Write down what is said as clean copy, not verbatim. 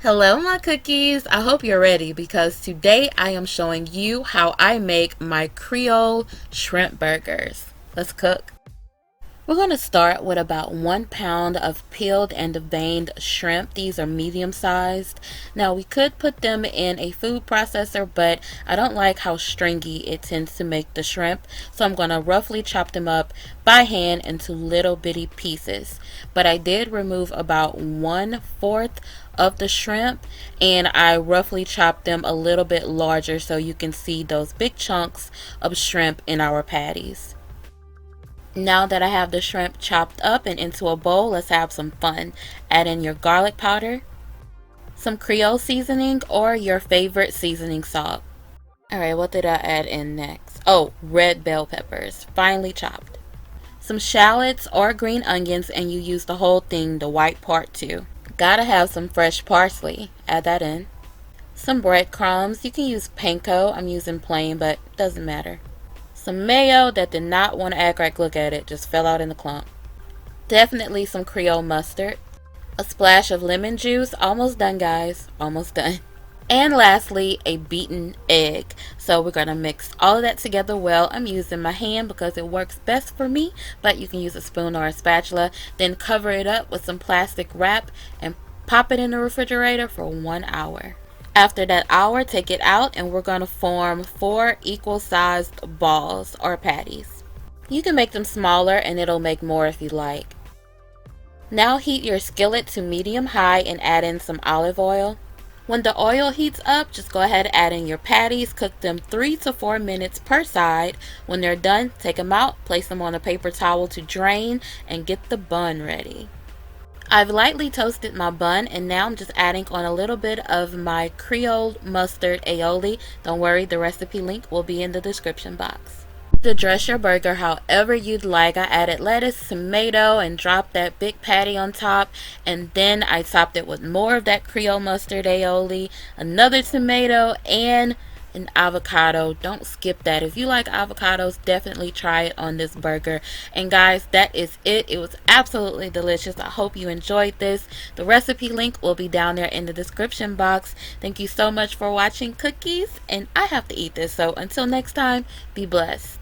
Hello, my cookies. I hope you're ready because today I am showing you how I make my Creole shrimp burgers. Let's cook. We're going to start with about 1 pound of peeled and veined shrimp. These are medium sized. Now, we could put them in a food processor, but I don't like how stringy it tends to make the shrimp. So I'm going to roughly chop them up by hand into little bitty pieces. But I did remove about 1/4 of the shrimp, and I roughly chopped them a little bit larger so you can see those big chunks of shrimp in our patties. Now that I have the shrimp chopped up and into a bowl, let's have some fun. Add in your garlic powder, some Creole seasoning, or your favorite seasoning salt. Alright, what did I add in next? Oh, red bell peppers, finely chopped. Some shallots or green onions, and you use the whole thing, the white part too. Gotta have some fresh parsley. Add that in. Some breadcrumbs. You can use panko. I'm using plain, but doesn't matter. Some mayo that did not want to act right. Look at it. Just fell out in the clump. Definitely some Creole mustard. A splash of lemon juice. Almost done, guys. Almost done. And lastly, a beaten egg. So we're going to mix all of that together well. I'm using my hand because it works best for me, but you can use a spoon or a spatula. Then cover it up with some plastic wrap and pop it in the refrigerator for 1 hour. After that hour, take it out and we're going to form 4 equal sized balls or patties. You can make them smaller and it'll make more if you like. Now heat your skillet to medium high and add in some olive oil. When the oil heats up, just go ahead and add in your patties. Cook them 3 to 4 minutes per side. When they're done, take them out, place them on a paper towel to drain, and get the bun ready. I've lightly toasted my bun, and now I'm just adding on a little bit of my Creole mustard aioli. Don't worry, the recipe link will be in the description box. To dress your burger however you'd like, I added lettuce, tomato, and dropped that big patty on top, and then I topped it with more of that Creole mustard aioli, another tomato, and an avocado. Don't skip that. If you like avocados, definitely try it on this burger. And guys, that is it. It was absolutely delicious. I hope you enjoyed this. The recipe link will be down there in the description box. Thank you so much for watching, cookies, and I have to eat this, so until next time, be blessed.